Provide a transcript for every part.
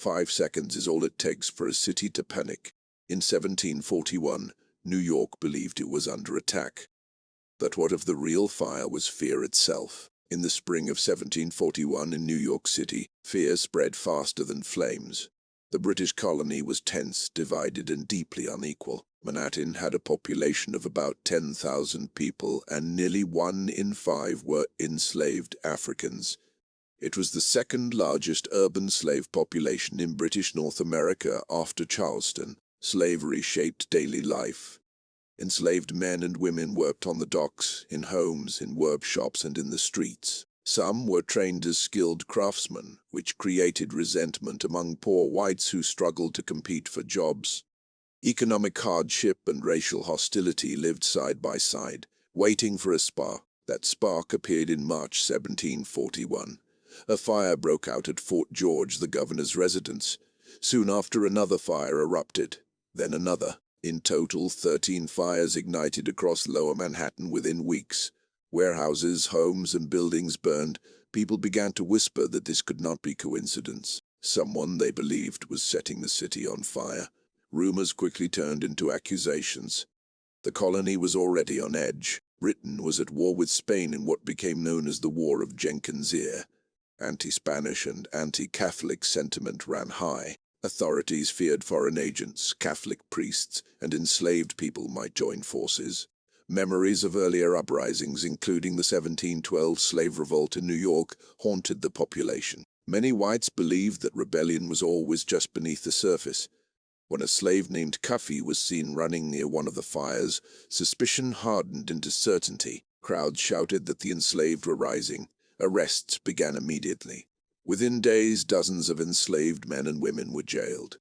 5 seconds is all it takes for a city to panic. In 1741, New York believed it was under attack. But what if the real fire was fear itself? In the spring of 1741 in New York City, fear spread faster than flames. The British colony was tense, divided, and deeply unequal. Manhattan had a population of about 10,000 people, and nearly 1 in 5 were enslaved Africans. It was the second largest urban slave population in British North America after Charleston. Slavery shaped daily life. Enslaved men and women worked on the docks, in homes, in workshops, and in the streets. Some were trained as skilled craftsmen, which created resentment among poor whites who struggled to compete for jobs. Economic hardship and racial hostility lived side by side, waiting for a spark. That spark appeared in March 1741. A fire broke out at Fort George, the governor's residence. Soon after, another fire erupted, then another. In total, 13 fires ignited across Lower Manhattan within weeks. Warehouses, homes, and buildings burned. People began to whisper that this could not be coincidence. Someone, they believed, was setting the city on fire. Rumors quickly turned into accusations. The colony was already on edge. Britain was at war with Spain in what became known as the War of Jenkins' Ear. Anti-Spanish and anti-Catholic sentiment ran high. Authorities feared foreign agents, Catholic priests, and enslaved people might join forces. Memories of earlier uprisings, including the 1712 slave revolt in New York, haunted the population. Many whites believed that rebellion was always just beneath the surface. When a slave named Cuffy was seen running near one of the fires, suspicion hardened into certainty. Crowds shouted that the enslaved were rising. Arrests began immediately. Within days, dozens of enslaved men and women were jailed.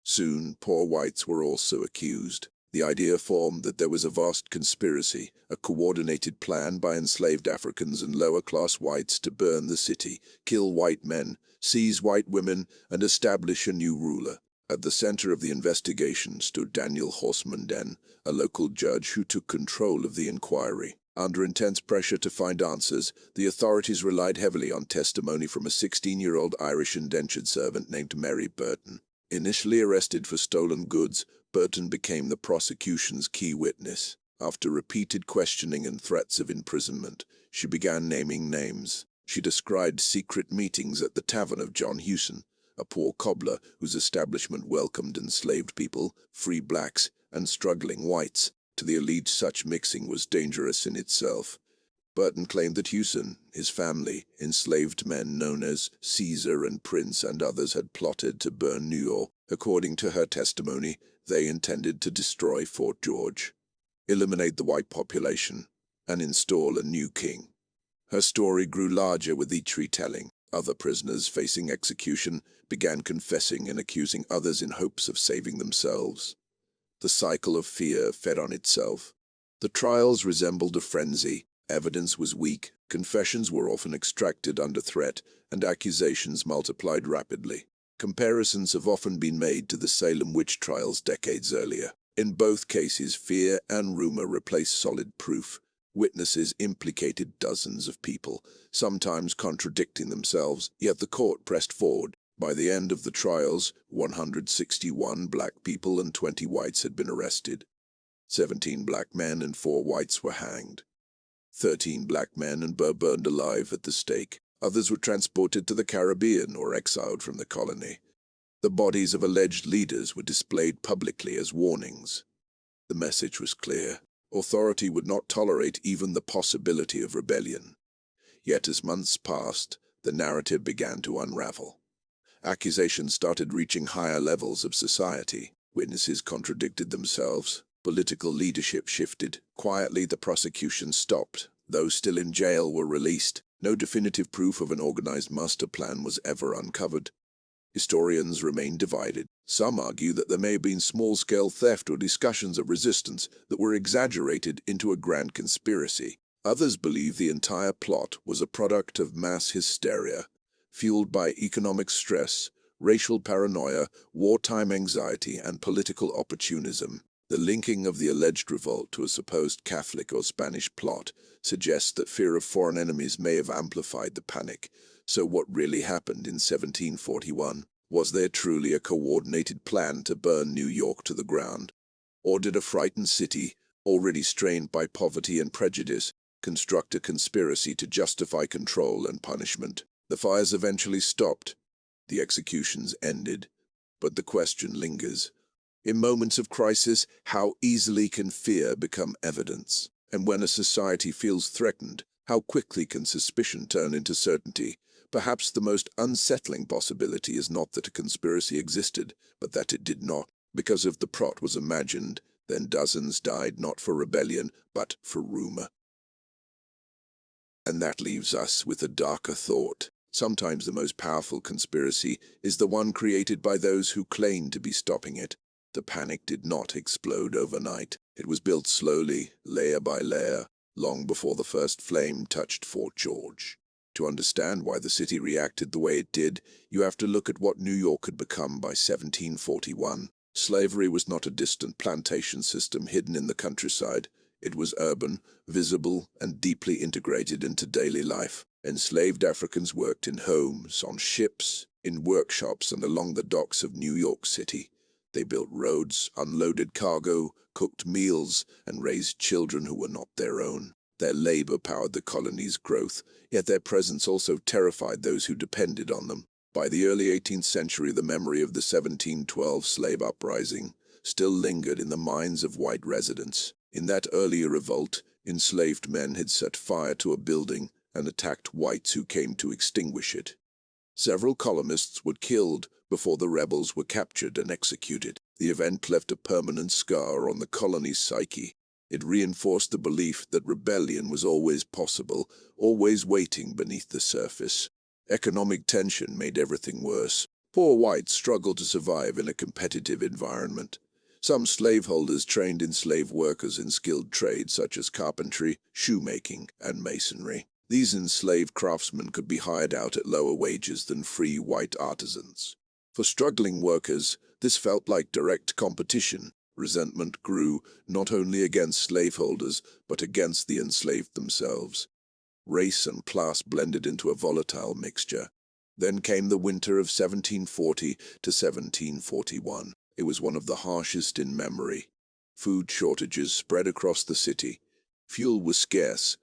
Soon, poor whites were also accused. The idea formed that there was a vast conspiracy, a coordinated plan by enslaved Africans and lower-class whites to burn the city, kill white men, seize white women, and establish a new ruler. At the center of the investigation stood Daniel Horseman Den, a local judge who took control of the inquiry. Under intense pressure to find answers, the authorities relied heavily on testimony from a 16-year-old Irish indentured servant named Mary Burton. Initially arrested for stolen goods, Burton became the prosecution's key witness. After repeated questioning and threats of imprisonment, she began naming names. She described secret meetings at the tavern of John Hewson, a poor cobbler whose establishment welcomed enslaved people, free blacks, and struggling whites. To the elite, such mixing was dangerous in itself. Burton claimed that Hewson, his family, enslaved men known as Caesar and Prince and others had plotted to burn New York. According to her testimony, they intended to destroy Fort George, eliminate the white population, and install a new king. Her story grew larger with each retelling. Other prisoners facing execution began confessing and accusing others in hopes of saving themselves. The cycle of fear fed on itself. The trials resembled a frenzy. Evidence was weak, confessions were often extracted under threat, and accusations multiplied rapidly. Comparisons have often been made to the Salem witch trials decades earlier. In both cases, fear and rumor replaced solid proof. Witnesses implicated dozens of people, sometimes contradicting themselves, yet the court pressed forward. By the end of the trials, 161 black people and 20 whites had been arrested. 17 black men and 4 whites were hanged. 13 black men and were burned alive at the stake. Others were transported to the Caribbean or exiled from the colony. The bodies of alleged leaders were displayed publicly as warnings. The message was clear. Authority would not tolerate even the possibility of rebellion. Yet as months passed, the narrative began to unravel. Accusations started reaching higher levels of society. Witnesses contradicted themselves. Political leadership shifted. Quietly, the prosecution stopped. Those still in jail were released. No definitive proof of an organized master plan was ever uncovered. Historians remain divided. Some argue that there may have been small-scale theft or discussions of resistance that were exaggerated into a grand conspiracy. Others believe the entire plot was a product of mass hysteria, fueled by economic stress, racial paranoia, wartime anxiety, and political opportunism. The linking of the alleged revolt to a supposed Catholic or Spanish plot suggests that fear of foreign enemies may have amplified the panic. So what really happened in 1741? Was there truly a coordinated plan to burn New York to the ground? Or did a frightened city, already strained by poverty and prejudice, construct a conspiracy to justify control and punishment? The fires eventually stopped. The executions ended. But the question lingers. In moments of crisis, how easily can fear become evidence? And when a society feels threatened, how quickly can suspicion turn into certainty? Perhaps the most unsettling possibility is not that a conspiracy existed, but that it did not. Because if the plot was imagined, then dozens died not for rebellion, but for rumor. And that leaves us with a darker thought. Sometimes the most powerful conspiracy is the one created by those who claim to be stopping it. The panic did not explode overnight. It was built slowly, layer by layer, long before the first flame touched Fort George. To understand why the city reacted the way it did, you have to look at what New York had become by 1741. Slavery was not a distant plantation system hidden in the countryside. It was urban, visible, and deeply integrated into daily life. Enslaved Africans worked in homes, on ships, in workshops, and along the docks of New York City. They built roads, unloaded cargo, cooked meals, and raised children who were not their own. Their labor powered the colony's growth, yet their presence also terrified those who depended on them. By the early 18th century, the memory of the 1712 slave uprising still lingered in the minds of white residents. In that earlier revolt, enslaved men had set fire to a building and attacked whites who came to extinguish it. Several colonists were killed before the rebels were captured and executed. The event left a permanent scar on the colony's psyche. It reinforced the belief that rebellion was always possible, always waiting beneath the surface. Economic tension made everything worse. Poor whites struggled to survive in a competitive environment. Some slaveholders trained enslaved workers in skilled trades such as carpentry, shoemaking, and masonry. These enslaved craftsmen could be hired out at lower wages than free white artisans. For struggling workers, this felt like direct competition. Resentment grew not only against slaveholders, but against the enslaved themselves. Race and class blended into a volatile mixture. Then came the winter of 1740 to 1741. It was one of the harshest in memory. Food shortages spread across the city. Fuel was scarce.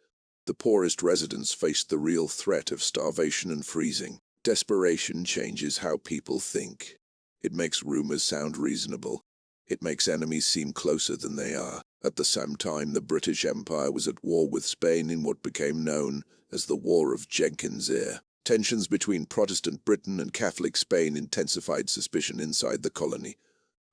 The poorest residents faced the real threat of starvation and freezing. Desperation changes how people think. It makes rumors sound reasonable. It makes enemies seem closer than they are. At the same time, the British Empire was at war with Spain in what became known as the War of Jenkins' Ear. Tensions between Protestant Britain and Catholic Spain intensified suspicion inside the colony.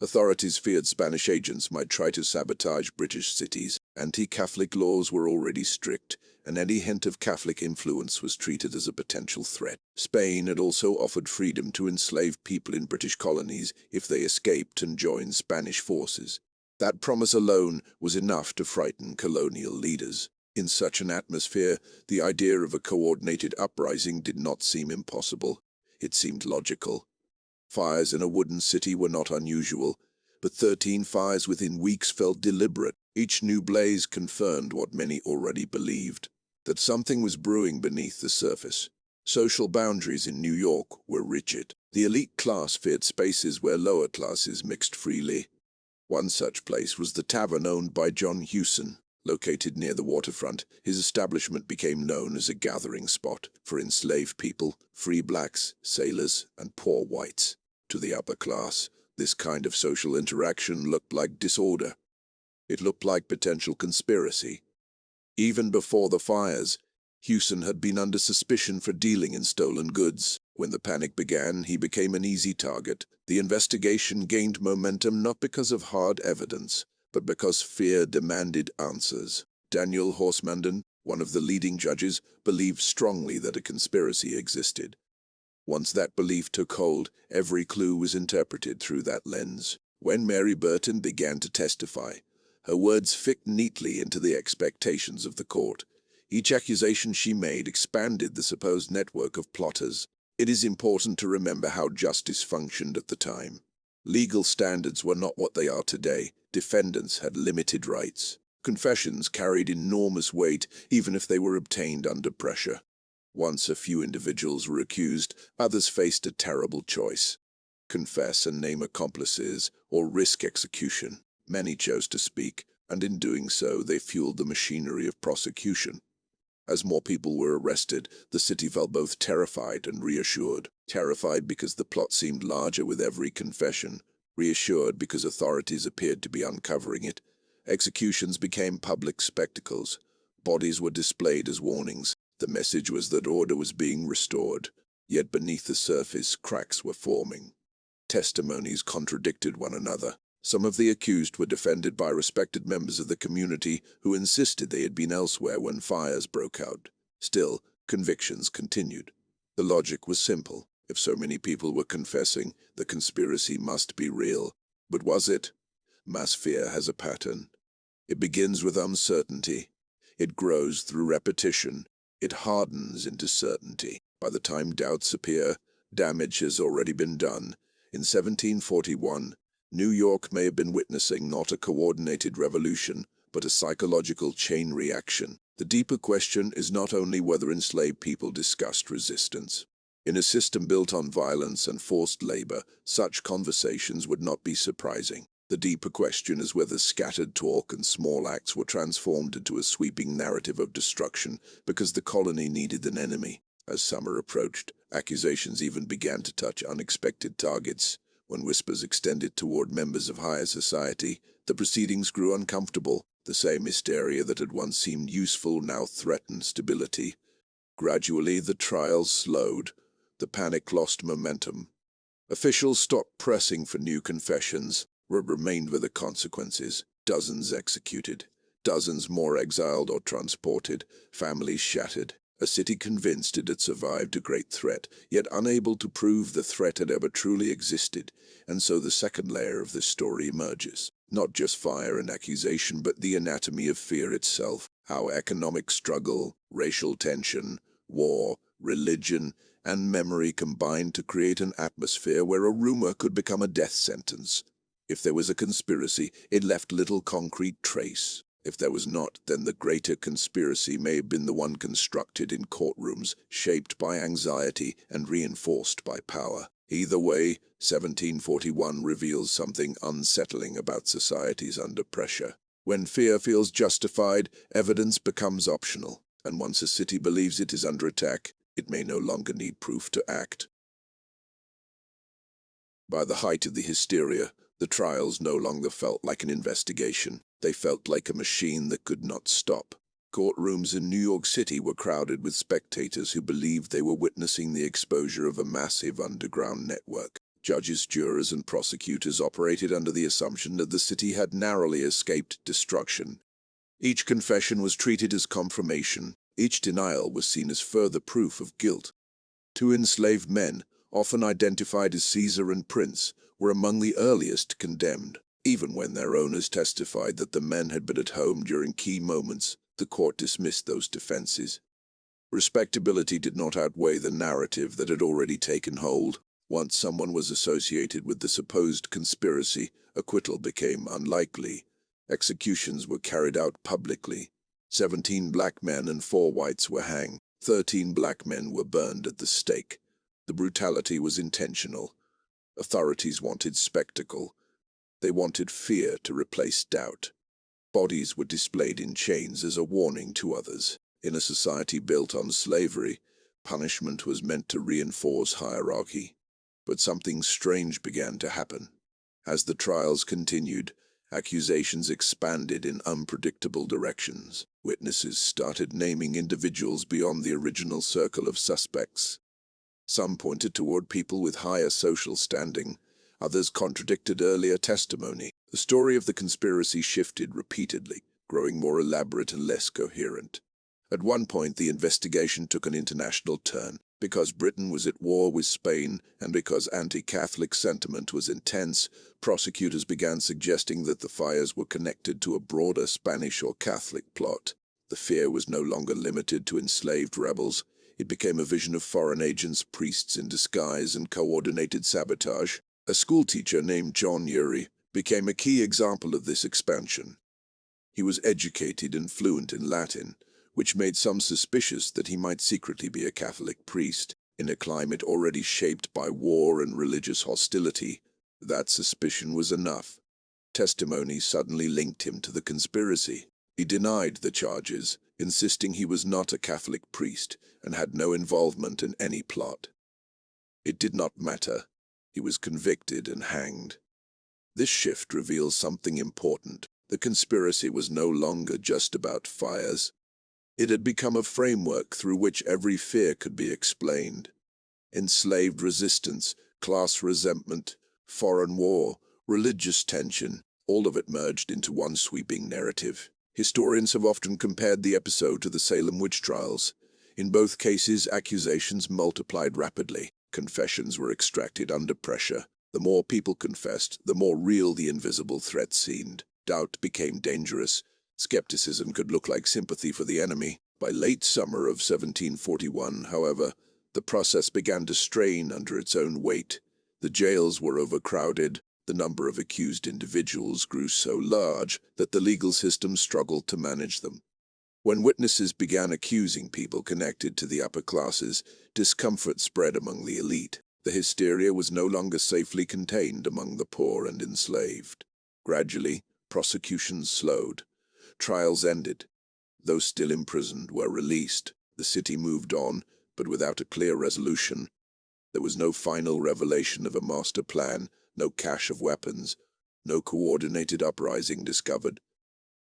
Authorities feared Spanish agents might try to sabotage British cities. Anti-Catholic laws were already strict, and any hint of Catholic influence was treated as a potential threat. Spain had also offered freedom to enslaved people in British colonies if they escaped and joined Spanish forces. That promise alone was enough to frighten colonial leaders. In such an atmosphere, the idea of a coordinated uprising did not seem impossible. It seemed logical. Fires in a wooden city were not unusual, but 13 fires within weeks felt deliberate. Each new blaze confirmed what many already believed, that something was brewing beneath the surface. Social boundaries in New York were rigid. The elite class feared spaces where lower classes mixed freely. One such place was the tavern owned by John Hewson. Located near the waterfront, his establishment became known as a gathering spot for enslaved people, free blacks, sailors, and poor whites. To the upper class, this kind of social interaction looked like disorder. It looked like potential conspiracy. Even before the fires, Hewson had been under suspicion for dealing in stolen goods. When the panic began, he became an easy target. The investigation gained momentum not because of hard evidence, but because fear demanded answers. Daniel Horsmanden, one of the leading judges, believed strongly that a conspiracy existed. Once that belief took hold, every clue was interpreted through that lens. When Mary Burton began to testify, her words fit neatly into the expectations of the court. Each accusation she made expanded the supposed network of plotters. It is important to remember how justice functioned at the time. Legal standards were not what they are today. Defendants had limited rights. Confessions carried enormous weight, even if they were obtained under pressure. Once a few individuals were accused, others faced a terrible choice. confess and name accomplices, or risk execution. Many chose to speak, and in doing so they fueled the machinery of prosecution. As more people were arrested, the city felt both terrified and reassured. Terrified because the plot seemed larger with every confession, reassured because authorities appeared to be uncovering it. Executions became public spectacles. Bodies were displayed as warnings. The message was that order was being restored, yet beneath the surface cracks were forming. Testimonies contradicted one another. Some of the accused were defended by respected members of the community who insisted they had been elsewhere when fires broke out. Still, convictions continued. The logic was simple. If so many people were confessing, the conspiracy must be real. But was it? Mass fear has a pattern. It begins with uncertainty. It grows through repetition. It hardens into certainty. By the time doubts appear, damage has already been done. In 1741, New York may have been witnessing not a coordinated revolution, but a psychological chain reaction. The deeper question is not only whether enslaved people discussed resistance. In a system built on violence and forced labor, such conversations would not be surprising. The deeper question is whether scattered talk and small acts were transformed into a sweeping narrative of destruction because the colony needed an enemy. As summer approached, accusations even began to touch unexpected targets. When whispers extended toward members of higher society, the proceedings grew uncomfortable. The same hysteria that had once seemed useful now threatened stability. Gradually, the trials slowed. The panic lost momentum. Officials stopped pressing for new confessions. What remained were the consequences. Dozens executed. Dozens more exiled or transported. Families shattered. A city convinced it had survived a great threat, yet unable to prove the threat had ever truly existed. And so the second layer of this story emerges. Not just fire and accusation, but the anatomy of fear itself. How economic struggle, racial tension, war, religion, and memory combined to create an atmosphere where a rumor could become a death sentence. If there was a conspiracy, it left little concrete trace. If there was not, then the greater conspiracy may have been the one constructed in courtrooms, shaped by anxiety and reinforced by power. Either way, 1741 reveals something unsettling about societies under pressure. When fear feels justified, evidence becomes optional, and once a city believes it is under attack, it may no longer need proof to act. By the height of the hysteria, the trials no longer felt like an investigation. They felt like a machine that could not stop. Courtrooms in New York City were crowded with spectators who believed they were witnessing the exposure of a massive underground network. Judges, jurors, and prosecutors operated under the assumption that the city had narrowly escaped destruction. Each confession was treated as confirmation. Each denial was seen as further proof of guilt. Two enslaved men, often identified as Caesar and Prince, were among the earliest condemned. Even when their owners testified that the men had been at home during key moments, the court dismissed those defenses. Respectability did not outweigh the narrative that had already taken hold. Once someone was associated with the supposed conspiracy, acquittal became unlikely. Executions were carried out publicly. 17 black men and 4 whites were hanged. 13 black men were burned at the stake. The brutality was intentional. Authorities wanted spectacle. They wanted fear to replace doubt. Bodies were displayed in chains as a warning to others. In a society built on slavery, punishment was meant to reinforce hierarchy. But something strange began to happen. As the trials continued, accusations expanded in unpredictable directions. Witnesses started naming individuals beyond the original circle of suspects. Some pointed toward people with higher social standing. Others contradicted earlier testimony. The story of the conspiracy shifted repeatedly, growing more elaborate and less coherent. At one point, the investigation took an international turn. Because Britain was at war with Spain, and because anti-Catholic sentiment was intense, prosecutors began suggesting that the fires were connected to a broader Spanish or Catholic plot. The fear was no longer limited to enslaved rebels. It became a vision of foreign agents, priests in disguise, and coordinated sabotage. A schoolteacher named John Urey became a key example of this expansion. He was educated and fluent in Latin, which made some suspicious that he might secretly be a Catholic priest. In a climate already shaped by war and religious hostility, that suspicion was enough. Testimony suddenly linked him to the conspiracy. He denied the charges, insisting he was not a Catholic priest and had no involvement in any plot. It did not matter. He was convicted and hanged. This shift reveals something important. The conspiracy was no longer just about fires. It had become a framework through which every fear could be explained. Enslaved resistance, class resentment, foreign war, religious tension, all of it merged into one sweeping narrative. Historians have often compared the episode to the Salem witch trials. In both cases, accusations multiplied rapidly. Confessions were extracted under pressure. The more people confessed, the more real the invisible threat seemed. Doubt became dangerous. Skepticism could look like sympathy for the enemy. By late summer of 1741, however, the process began to strain under its own weight. The jails were overcrowded. The number of accused individuals grew so large that the legal system struggled to manage them. When witnesses began accusing people connected to the upper classes, discomfort spread among the elite. The hysteria was no longer safely contained among the poor and enslaved. Gradually, prosecutions slowed. Trials ended. Those still imprisoned were released. The city moved on, but without a clear resolution. There was no final revelation of a master plan, no cache of weapons, no coordinated uprising discovered.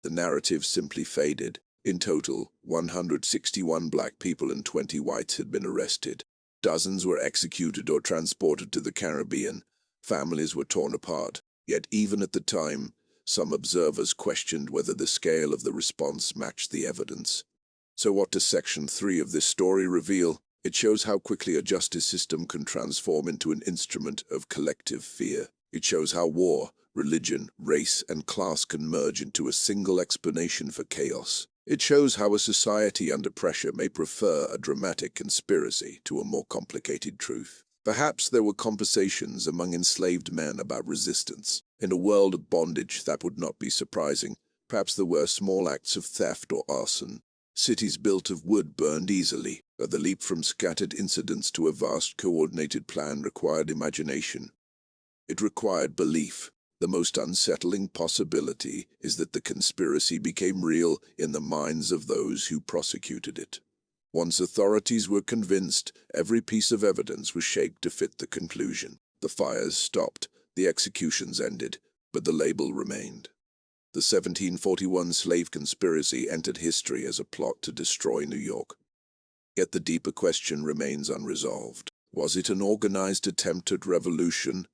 The narrative simply faded. In total, 161 black people and 20 whites had been arrested. Dozens were executed or transported to the Caribbean. Families were torn apart. Yet even at the time, some observers questioned whether the scale of the response matched the evidence. So what does Section 3 of this story reveal? It shows how quickly a justice system can transform into an instrument of collective fear. It shows how war, religion, race, and class can merge into a single explanation for chaos. It shows how a society under pressure may prefer a dramatic conspiracy to a more complicated truth. Perhaps there were conversations among enslaved men about resistance. In a world of bondage, that would not be surprising. Perhaps there were small acts of theft or arson. Cities built of wood burned easily, but the leap from scattered incidents to a vast coordinated plan required imagination. It required belief. The most unsettling possibility is that the conspiracy became real in the minds of those who prosecuted it. Once authorities were convinced, every piece of evidence was shaped to fit the conclusion. The fires stopped, the executions ended, but the label remained. The 1741 slave conspiracy entered history as a plot to destroy New York. Yet the deeper question remains unresolved. Was it an organized attempt at revolution?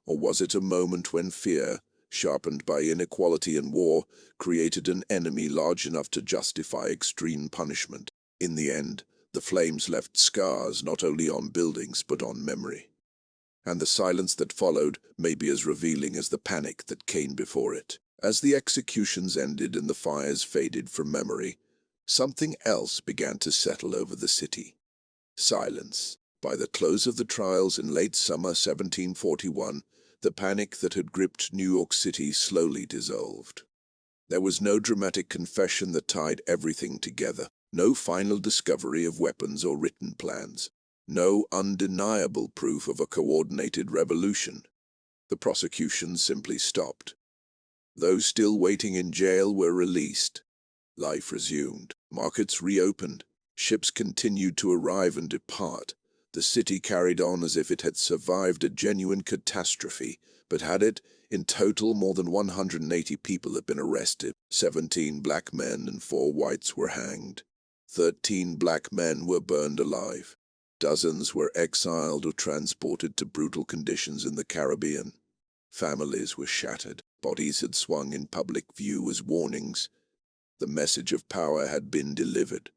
Or was it a moment when fear, sharpened by inequality and war, created an enemy large enough to justify extreme punishment? In the end, the flames left scars not only on buildings but on memory. And the silence that followed may be as revealing as the panic that came before it. As the executions ended and the fires faded from memory, something else began to settle over the city. Silence. By the close of the trials in late summer 1741, the panic that had gripped New York City slowly dissolved. There was no dramatic confession that tied everything together, no final discovery of weapons or written plans, no undeniable proof of a coordinated revolution. The prosecution simply stopped. Those still waiting in jail were released. Life resumed. Markets reopened. Ships continued to arrive and depart. The city carried on as if it had survived a genuine catastrophe, but had it? In total, more than 180 people had been arrested. 17 black men and 4 whites were hanged. 13 black men were burned alive. Dozens were exiled or transported to brutal conditions in the Caribbean. Families were shattered. Bodies had swung in public view as warnings. The message of power had been delivered.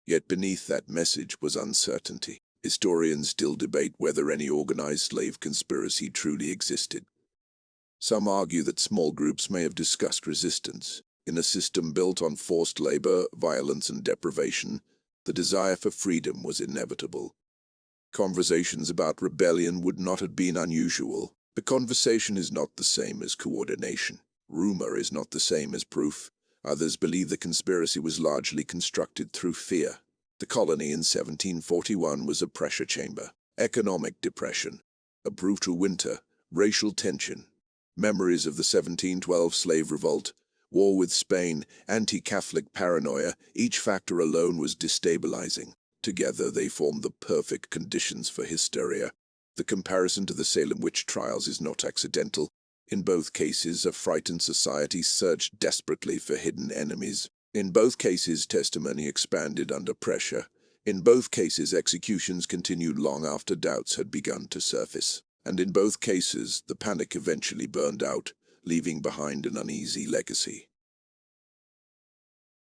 Yet beneath that message was uncertainty. Historians still debate whether any organized slave conspiracy truly existed. Some argue that small groups may have discussed resistance. In a system built on forced labor, violence, and deprivation, the desire for freedom was inevitable. Conversations about rebellion would not have been unusual. But conversation is not the same as coordination. Rumor is not the same as proof. Others believe the conspiracy was largely constructed through fear. The colony in 1741 was a pressure chamber, economic depression, a brutal winter, racial tension, memories of the 1712 slave revolt, war with Spain, anti-Catholic paranoia, each factor alone was destabilizing. Together they formed the perfect conditions for hysteria. The comparison to the Salem witch trials is not accidental. In both cases, a frightened society searched desperately for hidden enemies. In both cases, testimony expanded under pressure. In both cases, executions continued long after doubts had begun to surface. And in both cases, the panic eventually burned out, leaving behind an uneasy legacy.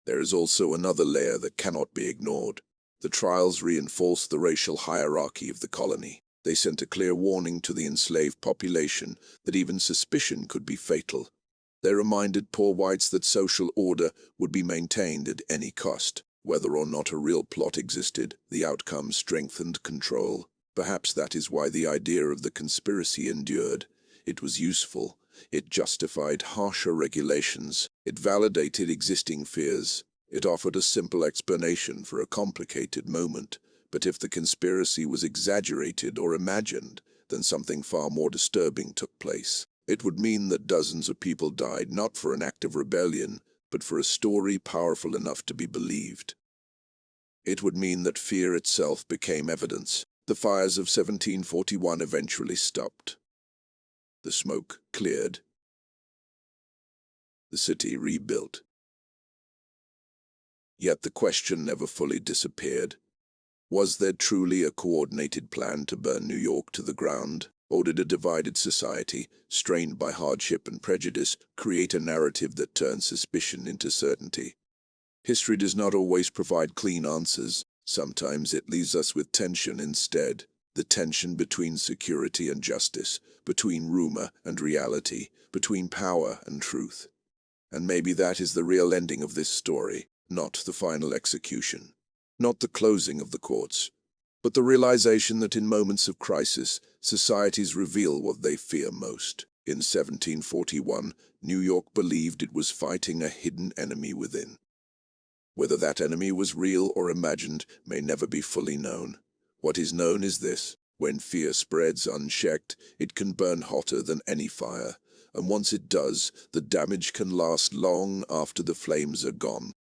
There is also another layer that cannot be ignored. The trials reinforced the racial hierarchy of the colony. They sent a clear warning to the enslaved population that even suspicion could be fatal. They reminded poor whites that social order would be maintained at any cost. Whether or not a real plot existed, the outcome strengthened control. Perhaps that is why the idea of the conspiracy endured. It was useful. It justified harsher regulations. It validated existing fears. It offered a simple explanation for a complicated moment. But if the conspiracy was exaggerated or imagined, then something far more disturbing took place. It would mean that dozens of people died not for an act of rebellion, but for a story powerful enough to be believed. It would mean that fear itself became evidence. The fires of 1741 eventually stopped. The smoke cleared. The city rebuilt. Yet the question never fully disappeared. Was there truly a coordinated plan to burn New York to the ground? Or did a divided society, strained by hardship and prejudice, create a narrative that turned suspicion into certainty? History does not always provide clean answers. Sometimes it leaves us with tension instead. The tension between security and justice, between rumor and reality, between power and truth. And maybe that is the real ending of this story, not the final execution, not the closing of the courts, but the realization that in moments of crisis, societies reveal what they fear most. In 1741, New York believed it was fighting a hidden enemy within. Whether that enemy was real or imagined may never be fully known. What is known is this: when fear spreads unchecked, it can burn hotter than any fire, and once it does, the damage can last long after the flames are gone.